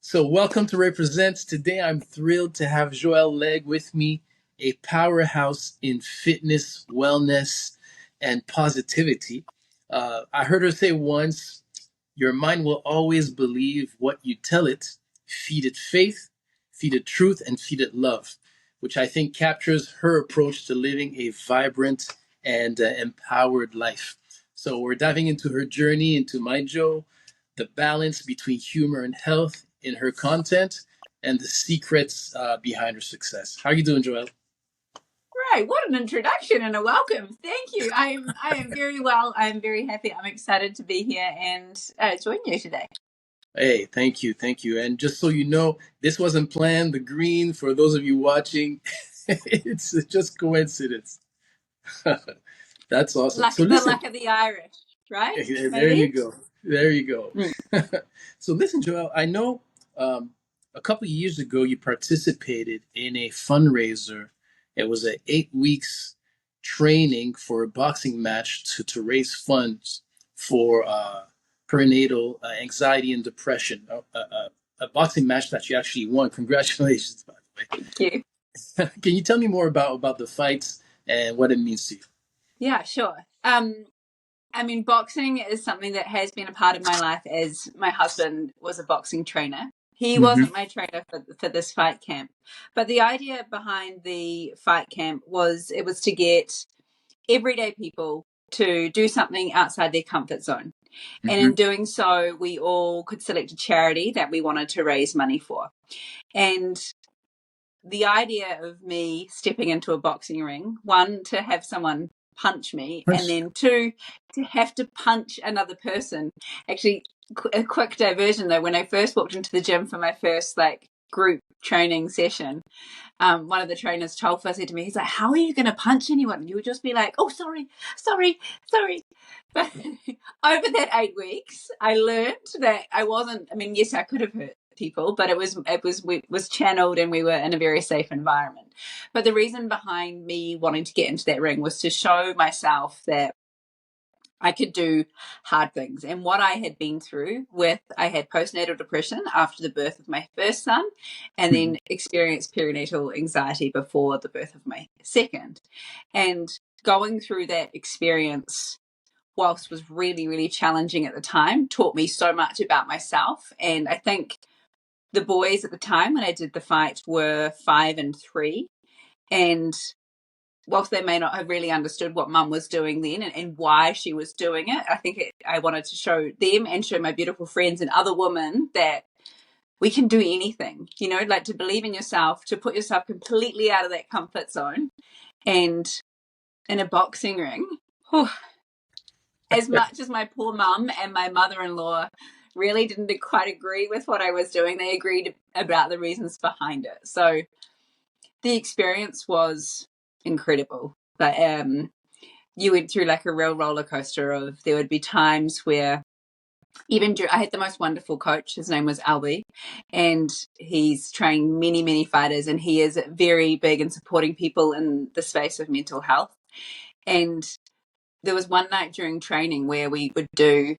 So, welcome to Represents. Today, I'm thrilled to have Joelle Legg with me, a powerhouse in fitness, wellness, and positivity. I heard her say once, your mind will always believe what you tell it. Feed it faith, feed it truth, and feed it love, which I think captures her approach to living a vibrant and empowered life. So, we're diving into her journey into MIJO, the balance between humor and health in her content, and the secrets behind her success. How are you doing, Joelle? Right, what an introduction and a welcome. Thank you. I am very well. I'm very happy. I'm excited to be here and join you today. Hey, thank you, thank you. And just so you know, this wasn't planned. The green, for those of you watching, it's just coincidence. That's awesome. So The listen, luck of the Irish, right? there Maybe. you go. There you go. Mm. So listen, Joel, I know a couple of years ago you participated in a fundraiser. It was a 8 weeks training for a boxing match to raise funds for perinatal anxiety and depression. A boxing match that you actually won. Congratulations, by the way. Thank you. Can you tell me more about the fights and what it means to you? Yeah, sure. I mean, boxing is something that has been a part of my life as my husband was a boxing trainer. He Mm-hmm. wasn't my trainer for this fight camp, but the idea behind the fight camp was it was to get everyday people to do something outside their comfort zone. And Mm-hmm. in doing so, we all could select a charity that we wanted to raise money for. And the idea of me stepping into a boxing ring, one, to have someone punch me, and then two, to have to punch another person. Actually, a quick diversion though, when I first walked into the gym for my first group training session, one of the trainers, Cholfa, said to me, he's like, how are you going to punch anyone? And you would just be like, oh, sorry. But over that 8 weeks, I learned that I wasn't, I mean, yes, I could have hurt people, but it was channeled and we were in a very safe environment. But the reason behind me wanting to get into that ring was to show myself that I could do hard things. And what I had been through I had postnatal depression after the birth of my first son, and then experienced perinatal anxiety before the birth of my second. And going through that experience, whilst was really, really challenging at the time, taught me so much about myself. And I think the boys at the time when I did the fight were 5 and 3. And whilst they may not have really understood what mum was doing then and why she was doing it, I think I wanted to show them and show my beautiful friends and other women that we can do anything, like to believe in yourself, to put yourself completely out of that comfort zone. And in a boxing ring, as much as my poor mum and my mother-in-law really didn't quite agree with what I was doing, they agreed about the reasons behind it. So the experience was incredible. But you went through like a real roller coaster of, there would be times where I had the most wonderful coach. His name was Albie, and he's trained many, many fighters, and he is very big in supporting people in the space of mental health. And there was one night during training where we would do,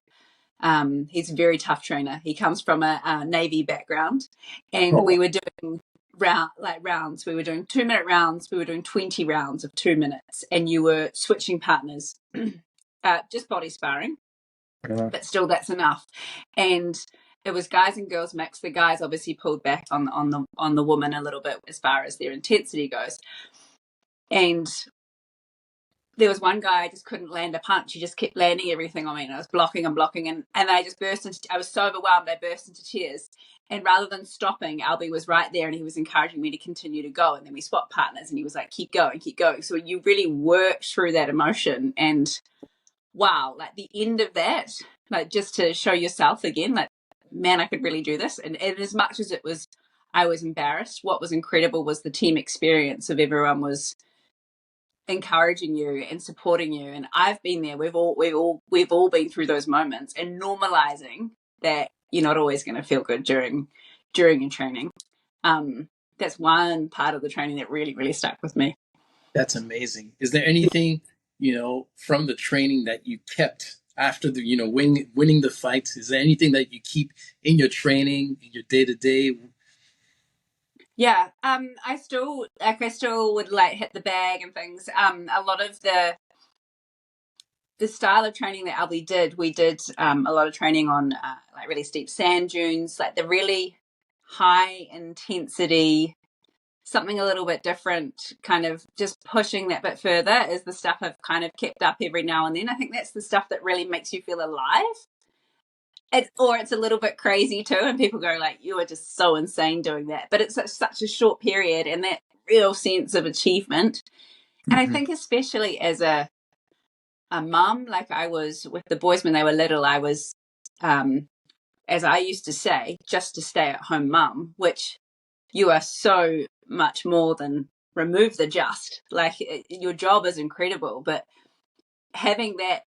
he's a very tough trainer. He comes from a Navy background, and we were doing rounds. We were doing 2-minute rounds. We were doing 20 rounds of 2 minutes, and you were switching partners, just body sparring, but still that's enough. And it was guys and girls mixed. The guys obviously pulled back on the woman a little bit as far as their intensity goes. And there was one guy, I just couldn't land a punch. He just kept landing everything on me, and I was blocking and blocking, and I just I was so overwhelmed, I burst into tears. And rather than stopping, Albie was right there, and he was encouraging me to continue to go. And then we swapped partners, and he was like, keep going, keep going. So you really work through that emotion. And wow, like the end of that, like just to show yourself again, like, man, I could really do this. And as much as I was embarrassed, what was incredible was the team experience of everyone was encouraging you and supporting you. And I've been there. We've all been through those moments, and normalizing that you're not always going to feel good during your training. That's one part of the training that really, really stuck with me. That's amazing. Is there anything, from the training that you kept after the winning the fights? Is there anything that you keep in your training, in your day to day? Yeah, I still would like hit the bag and things. A lot of the style of training that Albie did, we did a lot of training on like really steep sand dunes, like the really high intensity, something a little bit different, kind of just pushing that bit further is the stuff I've kind of kept up every now and then. I think that's the stuff that really makes you feel alive. Or it's a little bit crazy too, and people go like, "You are just so insane doing that," but it's such a short period, and that real sense of achievement. And I Mm-hmm. think especially as a mum, like I was with the boys when they were little, I was, as I used to say, just a stay at home mum, which you are so much more than remove the just. Like your job is incredible, but having that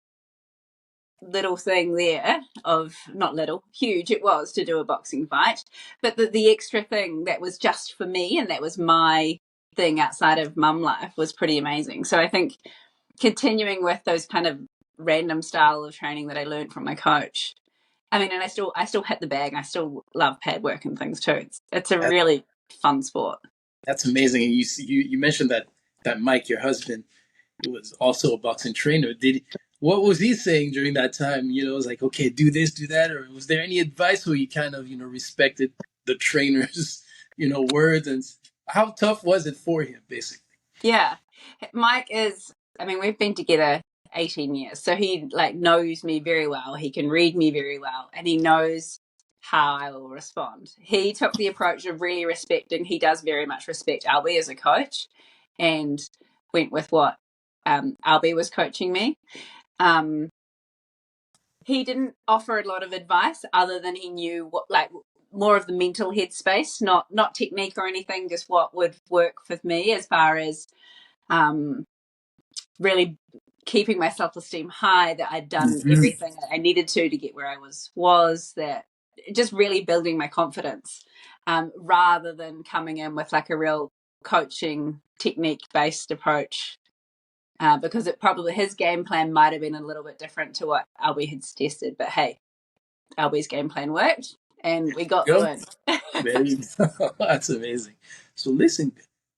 little thing there of not little, huge it was to do a boxing fight, but the extra thing that was just for me and that was my thing outside of mum life was pretty amazing. So I think continuing with those kind of random style of training that I learned from my coach. I mean, and I still hit the bag. I still love pad work and things too. It's a That, really fun sport. that's amazing. And you mentioned that Mike, your husband, was also a boxing trainer. What was he saying during that time? It was like, okay, do this, do that, or was there any advice where you kind of respected the trainer's words, and how tough was it for him, basically? Yeah. Mike is, I mean, we've been together 18 years. So he like knows me very well. He can read me very well and he knows how I will respond. He took the approach of really respecting, he does very much respect Albie as a coach and went with what Albie was coaching me. Um, he didn't offer a lot of advice other than he knew what, like, more of the mental headspace, not technique or anything, just what would work with me as far as um, really keeping my self-esteem high, that I'd done Mm-hmm. everything that I needed to get where I was that just really building my confidence, rather than coming in with like a real coaching technique based approach, because it probably his game plan might have been a little bit different to what Albie had suggested, but hey, Albie's game plan worked and we got the Go. win. There you go. That's amazing. So listen,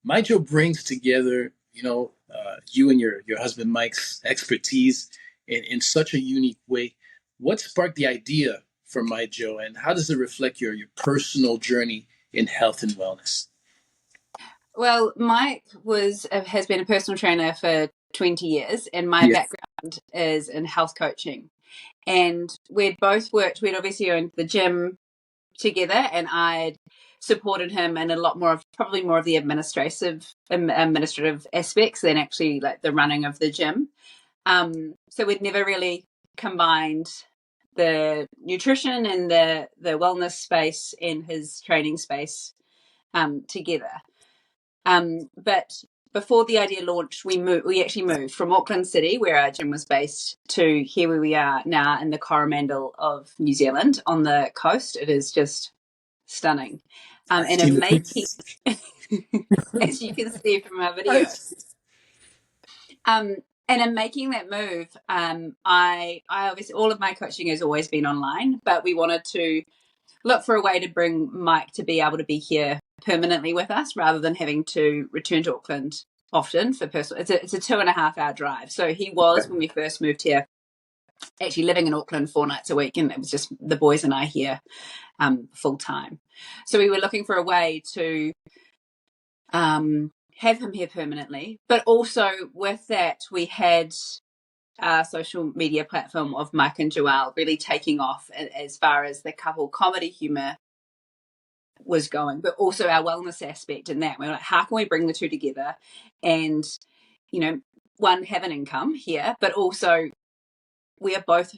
MIJO brings together, you and your husband Mike's expertise in such a unique way. What sparked the idea for MIJO, and how does it reflect your personal journey in health and wellness? Well, Mike has been a personal trainer for 20 years, and my Yeah. background is in health coaching. And we'd both worked, we'd obviously owned the gym together, and I'd supported him in a lot more of, probably more of the administrative aspects than actually like the running of the gym. So we'd never really combined the nutrition and the wellness space in his training space together. But before the idea launched, we actually moved from Auckland City, where our gym was based, to here where we are now in the Coromandel of New Zealand on the coast. It is just stunning. I've And seen in the making, pictures. as you can see from our video, I've, um, and in making that move, I obviously, all of my coaching has always been online, but we wanted to look for a way to bring Mike to be able to be here permanently with us rather than having to return to Auckland often for personal. It's a 2.5 hour drive. So he was, when we first moved here, actually living in Auckland 4 nights a week, and it was just the boys and I here full time. So we were looking for a way to have him here permanently, but also with that we had our social media platform of Mike and Joelle really taking off as far as the couple comedy humor was going, but also our wellness aspect in that. We're like, how can we bring the two together and, one, have an income here, but also we are both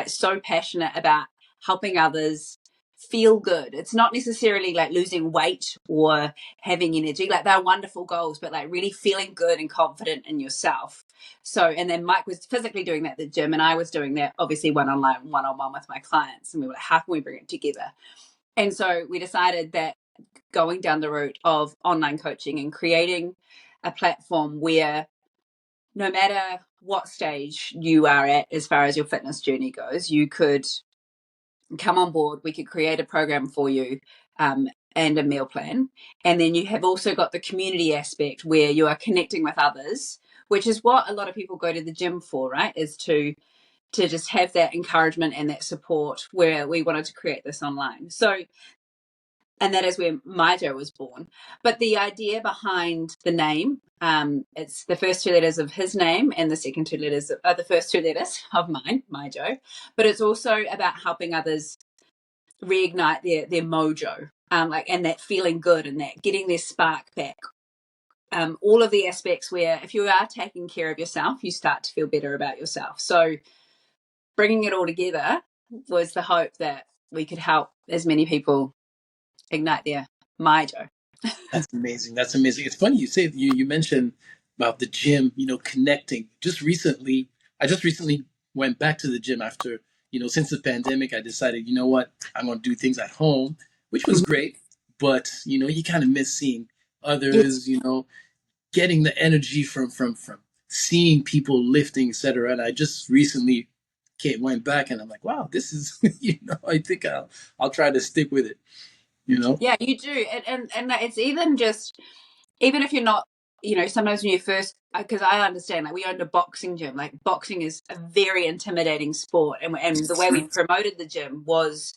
so passionate about helping others feel good. It's not necessarily like losing weight or having energy. Like they're wonderful goals, but like really feeling good and confident in yourself. So, and then Mike was physically doing that at the gym, and I was doing that obviously one on one with my clients. And we were like, how can we bring it together? And so we decided that going down the route of online coaching and creating a platform where no matter what stage you are at as far as your fitness journey goes, you could come on board. We could create a program for you, and a meal plan. And then you have also got the community aspect where you are connecting with others, which is what a lot of people go to the gym for, right? Is to just have that encouragement and that support, where we wanted to create this online. So, and that is where MIJO was born. But the idea behind the name, it's the first two letters of his name and the second two letters are the first two letters of mine, MIJO. But it's also about helping others reignite their mojo, and that feeling good and that getting their spark back. All of the aspects where if you are taking care of yourself, you start to feel better about yourself. So bringing it all together was the hope that we could help as many people ignite their MIJO. That's amazing. That's amazing. It's funny you say you mentioned about the gym, connecting. I just recently went back to the gym after, since the pandemic, I decided, you know what, I'm going to do things at home, which was great. But, you kind of miss seeing Yes. others, getting the energy from seeing people lifting, etc. And I just recently went back and I'm like, wow, this is, I think I'll try to stick with it. Yeah, you do. And it's even if you're not, sometimes when you first, because I understand, like we owned a boxing gym. Like boxing is a very intimidating sport, and the way we promoted the gym was,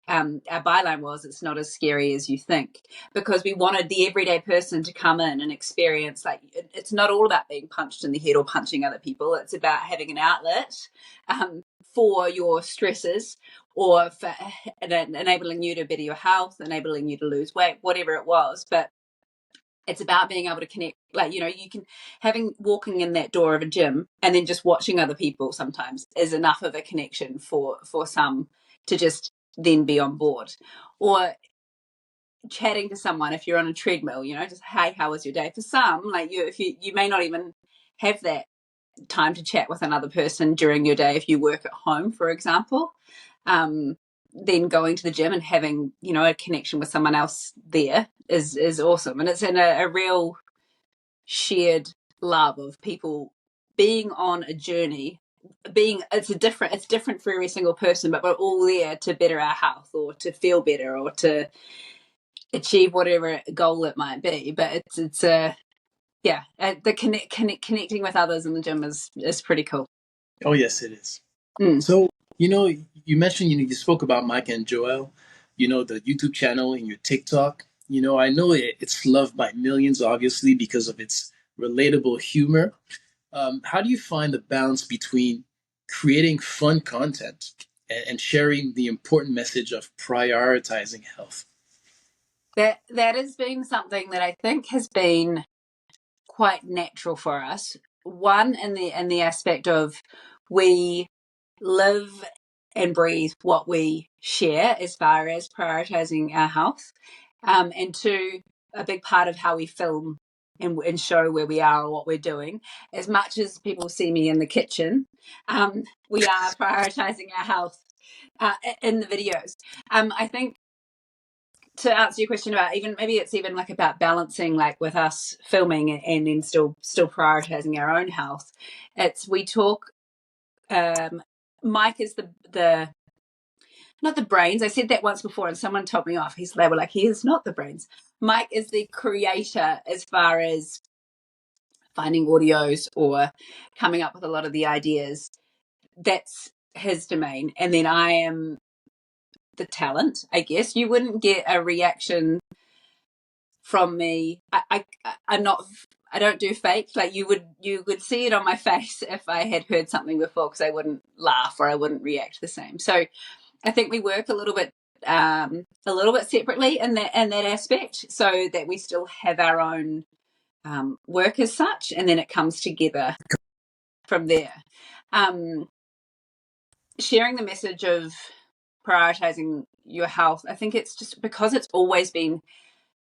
our byline was, it's not as scary as you think, because we wanted the everyday person to come in and experience, like, it's not all about being punched in the head or punching other people. It's about having an outlet, for your stresses, or for enabling you to better your health, enabling you to lose weight, whatever it was. But it's about being able to connect, like, you can, having walking in that door of a gym and then just watching other people sometimes is enough of a connection for some to just then be on board. Or chatting to someone if you're on a treadmill, just, hey, how was your day? For some, like, you may not even have that time to chat with another person during your day if you work at home, for example. Then going to the gym and having, a connection with someone else there is awesome. And it's in a real shared love of people being on a journey, it's different for every single person, but we're all there to better our health, or to feel better, or to achieve whatever goal it might be. But it's yeah, connecting with others in the gym is pretty cool. Oh, yes, it is. Mm. So, you mentioned, you spoke about Mike and Joelle, the YouTube channel and your TikTok. I know it's loved by millions, obviously, because of its relatable humor. How do you find the balance between creating fun content and sharing the important message of prioritizing health? That has been something that I think has been quite natural for us. One, in the aspect of, we live and breathe what we share as far as prioritizing our health. And two, a big part of how we film and show where we are or what we're doing. As much as people see me in the kitchen, we are prioritizing our health, in the videos. I think, to answer your question about, even maybe it's even like about balancing, like with us filming and then still prioritizing our own health. It's, we talk, Mike is the not the brains. I said that once before and someone told me off. They were like, he is not the brains. Mike is the creator as far as finding audios or coming up with a lot of the ideas. That's his domain. And then I am the talent, I guess. You wouldn't get a reaction from me. I'm not, I don't do fake. Like, you would see it on my face if I had heard something before, because I wouldn't laugh or I wouldn't react the same. So I think we work a little bit separately in that aspect, so that we still have our own, work as such, and then it comes together from there. Sharing the message of prioritizing your health, I think it's just because it's always been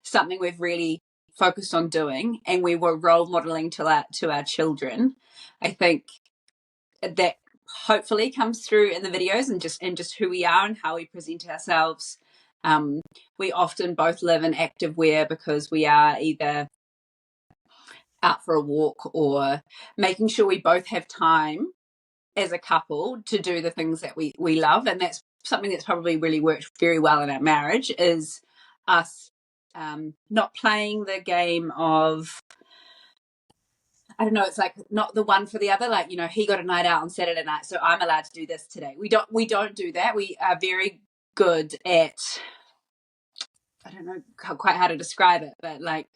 something we've really focused on doing, and we were role modeling to our children. I think that hopefully comes through in the videos, and just who we are and how we present ourselves. We often both live in active wear because we are either out for a walk, or making sure we both have time as a couple to do the things that we love. And that's something that's probably really worked very well in our marriage, is us not playing the game of, I don't know, it's like not the one for the other. Like, you know, he got a night out on Saturday night, so I'm allowed to do this today. We don't do that. We are very good at, I don't know quite how to describe it, but like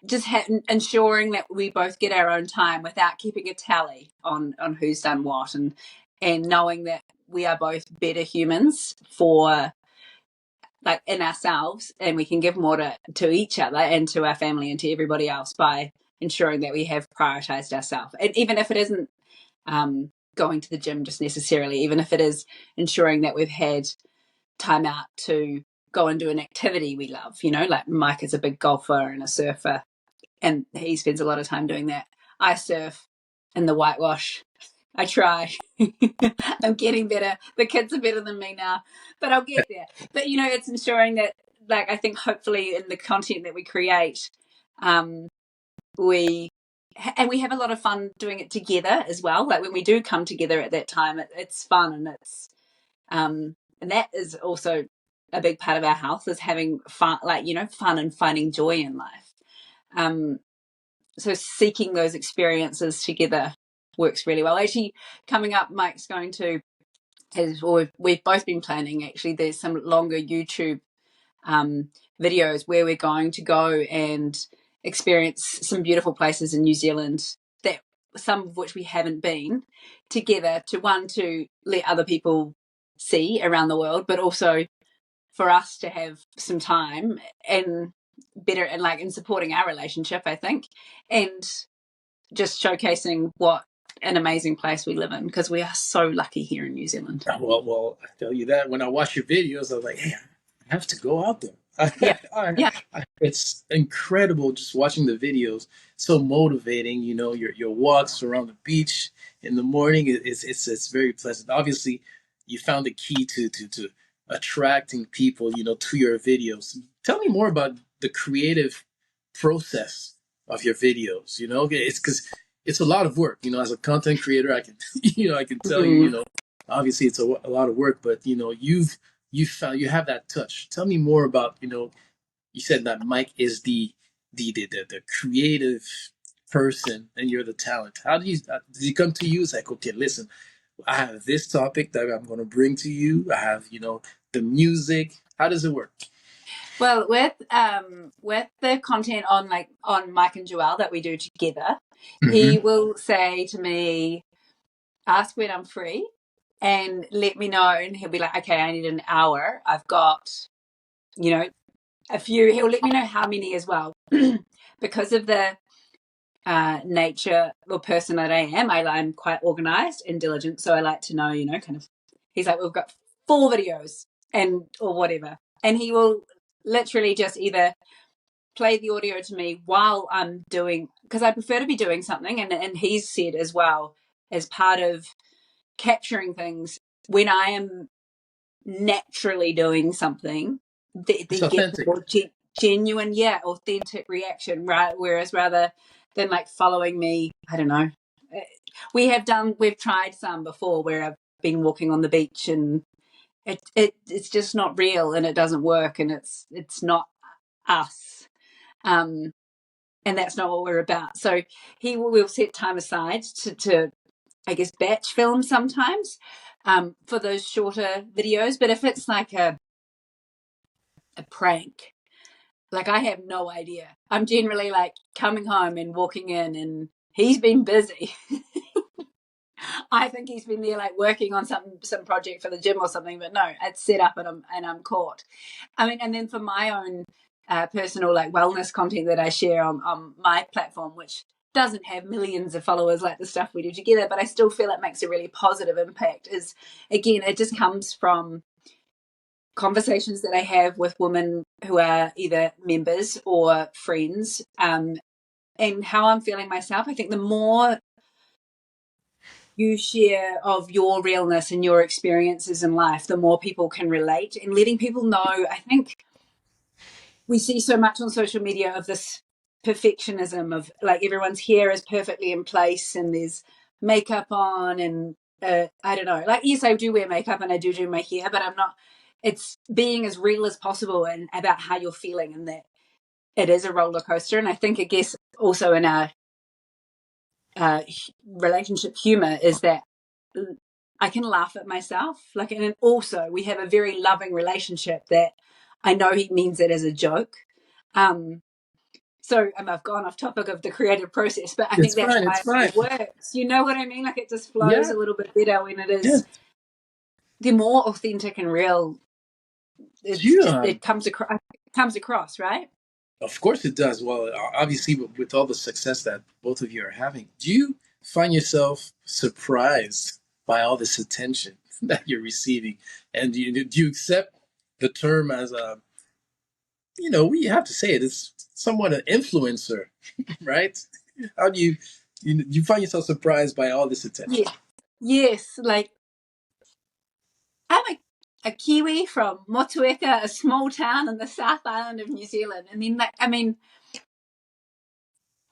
just ensuring that we both get our own time without keeping a tally on who's done what, and knowing that we are both better humans for, like, in ourselves, and we can give more to each other and to our family and to everybody else by ensuring that we have prioritized ourselves. And even if it isn't going to the gym just necessarily, even if it is ensuring that we've had time out to go and do an activity we love, you know, like Mike is a big golfer and a surfer, and he spends a lot of time doing that. I surf in the whitewash. I try. I'm getting better. The kids are better than me now, but I'll get there. But, you know, it's ensuring that, like, I think hopefully in the content that we create, we have a lot of fun doing it together as well. Like when we do come together at that time, it's fun, and it's and that is also a big part of our health, is having fun, like, you know, fun and finding joy in life. So seeking those experiences together works really well. Actually, coming up, Mike's going to, we've both been planning, actually, there's some longer YouTube videos where we're going to go and experience some beautiful places in New Zealand, that some of which we haven't been, together, to let other people see around the world, but also for us to have some time and better, and like in supporting our relationship, I think, and just showcasing what an amazing place we live in, because we are so lucky here in New Zealand. Well, I tell you that when I watch your videos, I was like, hey, I have to go out there. Yeah, yeah. It's incredible just watching the videos. So motivating, you know, your walks around the beach in the morning. It's very pleasant. Obviously, you found the key to attracting people, you know, to your videos. Tell me more about the creative process of your videos. You know, it's because it's a lot of work. You know, as a content creator, I can I can tell you, you know, obviously it's a lot of work, but you know, you found, you have that touch. Tell me more about, you know, you said that Mike is the creative person and you're the talent. How does he come to you? It's like, okay, listen, I have this topic that I'm going to bring to you. I have, you know, the music. How does it work? Well, with the content on, like, on Mike and Joelle that we do together, he Mm-hmm. will say to me, ask when I'm free and let me know, and he'll be like, okay, I need an hour. I've got, you know, a few. He'll let me know how many as well. Because of the nature or person that I am, I'm quite organized and diligent, so I like to know, you know, kind of, he's like, we've got 4 videos and or whatever, and he will literally just either play the audio to me while I'm doing, because I prefer to be doing something, and he's said as well, as part of capturing things, when I am naturally doing something, It's you get the authentic. more genuine, yeah, authentic reaction, right? Whereas rather than like following me, I don't know. We've tried some before where I've been walking on the beach, and it's just not real, and it doesn't work, and it's not us. And that's not what we're about. So he will set time aside to I guess batch film sometimes, for those shorter videos. But if it's like a prank, like, I have no idea. I'm generally like coming home and walking in, and he's been busy. I think he's been there like working on some project for the gym or something, but no, it's set up, and I'm caught. I mean, and then for my own personal like wellness content that I share on my platform, which doesn't have millions of followers like the stuff we do together, but I still feel it makes a really positive impact, is, again, it just comes from conversations that I have with women who are either members or friends, and how I'm feeling myself. I think the more you share of your realness and your experiences in life, the more people can relate, and letting people know. I think we see so much on social media of this perfectionism of like everyone's hair is perfectly in place and there's makeup on and I don't know, like, yes, I do wear makeup and I do my hair, but I'm not, it's being as real as possible and about how you're feeling, and that it is a roller coaster. And I think, I guess, also in our relationship humor is that I can laugh at myself. Like, and also we have a very loving relationship that I know he means it as a joke. So I've gone off topic of the creative process, but I think It's that's fine. why It's it fine. all works. You know what I mean? Like, it just flows Yeah. a little bit better when it Yeah. is, the more authentic and real Do you, it comes across, right? of course it does. Well, obviously, with all the success that both of you are having, do you find yourself surprised by all this attention that you're receiving? And do you accept the term as a, we have to say it, it's somewhat an influencer, right? How do you find yourself surprised by all this attention? Yeah. Yes. Like, I'm a Kiwi from Motueka, a small town in the South Island of New Zealand. And then, like, I mean,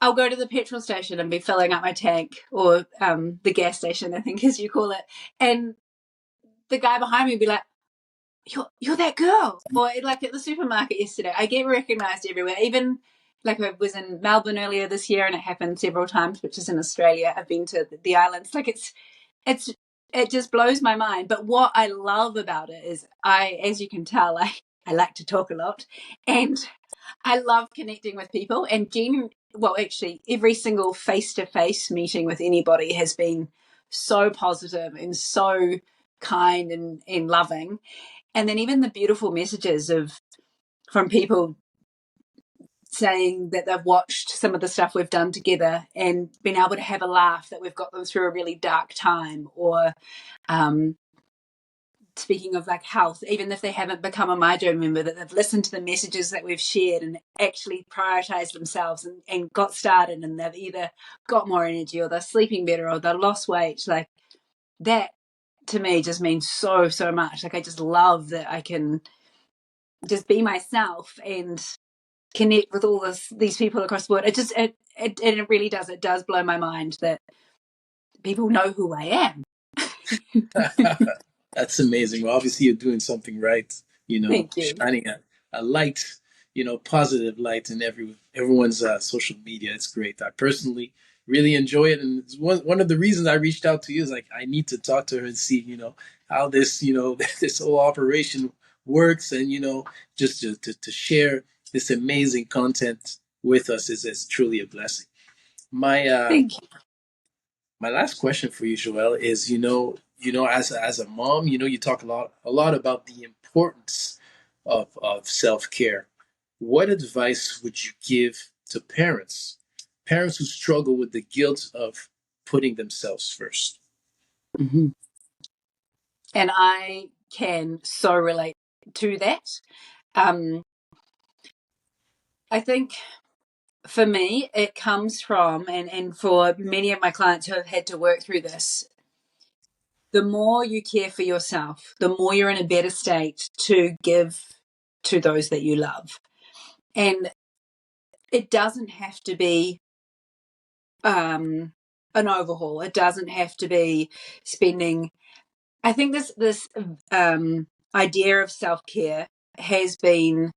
I'll go to the petrol station and be filling up my tank, or the gas station, I think, as you call it. And the guy behind me will be like, you're that girl. Or like at the supermarket yesterday, I get recognized everywhere. Even like, I was in Melbourne earlier this year and it happened several times, which is in Australia. I've been to the islands. Like, it's it just blows my mind. But what I love about it is, as you can tell, I like to talk a lot, and I love connecting with people. And well, actually, every single face-to-face meeting with anybody has been so positive and so kind and loving. And then even the beautiful messages from people saying that they've watched some of the stuff we've done together and been able to have a laugh, that we've got them through a really dark time, or um, speaking of like health, even if they haven't become a MIJO member, that they've listened to the messages that we've shared and actually prioritized themselves and got started, and they've either got more energy or they're sleeping better or they've lost weight. Like, that to me just means so, so much. Like, I just love that I can just be myself and connect with all these people across the world. It really does. It does blow my mind that people know who I am. That's amazing. Well, obviously, you're doing something right. Thank you. Shining a light, positive light in everyone's social media. It's great. I personally really enjoy it, and it's one of the reasons I reached out to you is like, I need to talk to her and see how this this whole operation works, and just to share this amazing content with us is truly a blessing. My Thank you. my last question for you, Joelle, is as a mom, you talk a lot about the importance of self care. What advice would you give to parents who struggle with the guilt of putting themselves first? Mm-hmm. And I can so relate to that. Um, I think for me, it comes from, and for many of my clients who have had to work through this, the more you care for yourself, the more you're in a better state to give to those that you love. And it doesn't have to be an overhaul. It doesn't have to be spending. I think this idea of self care has been.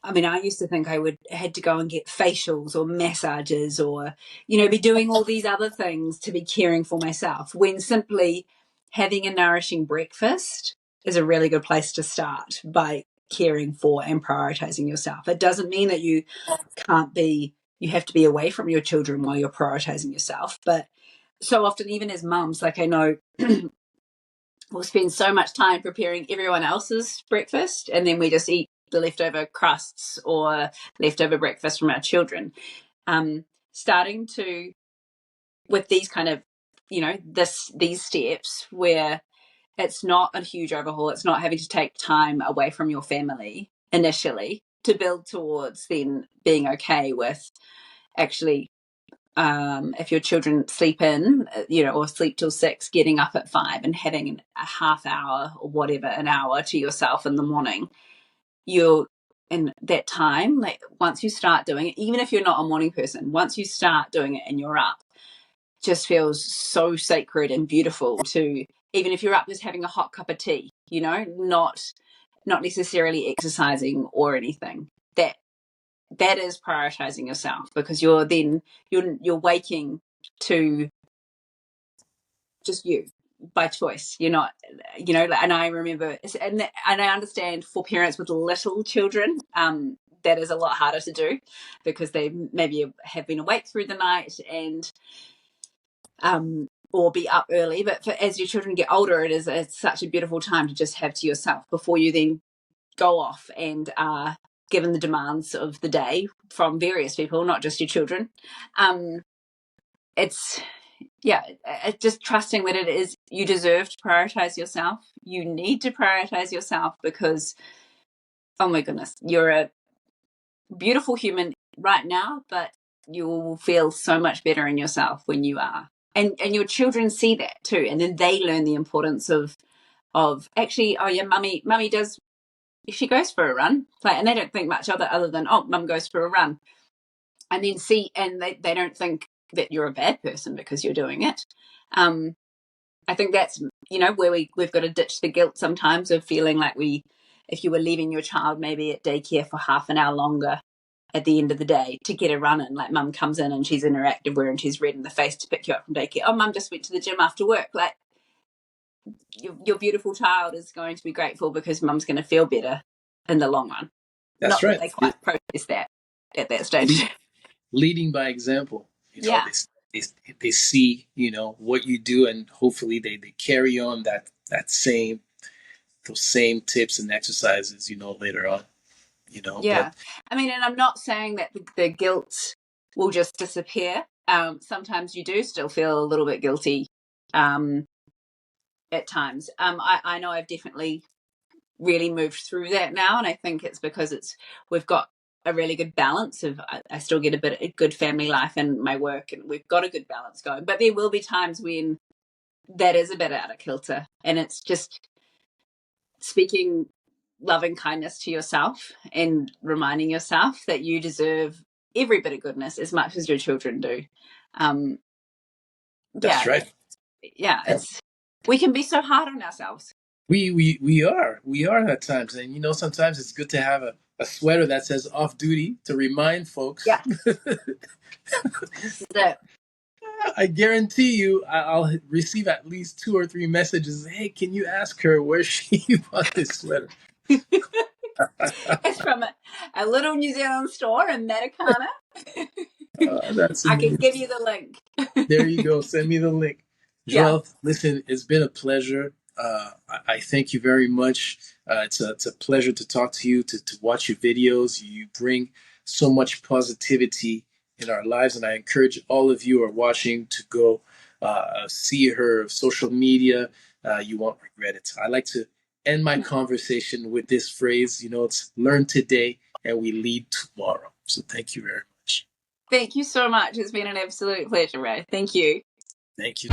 I mean, I used to think I had to go and get facials or massages, or be doing all these other things to be caring for myself. When simply having a nourishing breakfast is a really good place to start by caring for and prioritizing yourself. It doesn't mean that you have to be away from your children while you're prioritizing yourself. But so often, even as mums, like, I know we'll spend so much time preparing everyone else's breakfast, and then we just eat the leftover crusts or leftover breakfast from our children. Starting to, with these kind of, these steps where it's not a huge overhaul, it's not having to take time away from your family initially to build towards then being okay with actually, if your children sleep in, or sleep till 6, getting up at 5 and having a half hour or whatever, an hour to yourself in the morning, you're in that time, like once you start doing it, even if you're not a morning person, once you start doing it and you're up, just feels so sacred and beautiful to, even if you're up just having a hot cup of tea, you know, not necessarily exercising or anything. That is prioritizing yourself, because you're waking to just you by choice. You're not, you know, and I remember, and I understand for parents with little children, that is a lot harder to do because they maybe have been awake through the night and or be up early. But as your children get older, it's such a beautiful time to just have to yourself before you then go off and are given the demands of the day from various people, not just your children. It's just trusting that it is, you deserve to prioritize yourself. You need to prioritize yourself because, oh my goodness, you're a beautiful human right now, but you will feel so much better in yourself when you are. And your children see that too, and then they learn the importance of actually, oh yeah, mummy does, she goes for a run, like, and they don't think much of it other than, oh, mum goes for a run, and then they don't think that you're a bad person because you're doing it. I think that's, you know, where we've got to ditch the guilt sometimes of feeling like if you were leaving your child maybe at daycare for half an hour longer at the end of the day to get a run in, like mum comes in and she's in her activewear and she's red in the face to pick you up from daycare. Oh, mum just went to the gym after work. Like, your beautiful child is going to be grateful because mum's going to feel better in the long run. That's Not right. that they quite process that at that stage. Leading by example. You know, Yeah. they see, you know, what you do, and hopefully they carry on those same tips and exercises, you know, later on. You know, Yeah. but I mean, and I'm not saying that the guilt will just disappear. Sometimes you do still feel a little bit guilty at times. I know I've definitely really moved through that now, and I think it's because we've got a really good balance of, I still get a good family life and my work, and we've got a good balance going, but there will be times when that is a bit out of kilter, and it's just speaking loving kindness to yourself and reminding yourself that you deserve every bit of goodness as much as your children do. that's Yeah, right. it's, we can be so hard on ourselves. We are at times, and you know, sometimes it's good to have a sweater that says "off duty" to remind folks. Yeah, this is it. I guarantee you, I'll receive at least 2 or 3 messages. Hey, can you ask her where she bought this sweater? It's from a little New Zealand store in Matakana. That's I can give amazing. you the link. There you go. Send me the link. Yeah. Joelle, listen, it's been a pleasure. I thank you very much. It's a pleasure to talk to you, to watch your videos. You bring so much positivity in our lives, and I encourage all of you who are watching to go see her social media. You won't regret it. I like to end my conversation with this phrase. You know, it's learn today and we lead tomorrow. So thank you very much. Thank you so much. It's been an absolute pleasure, Ray. Thank you. Thank you.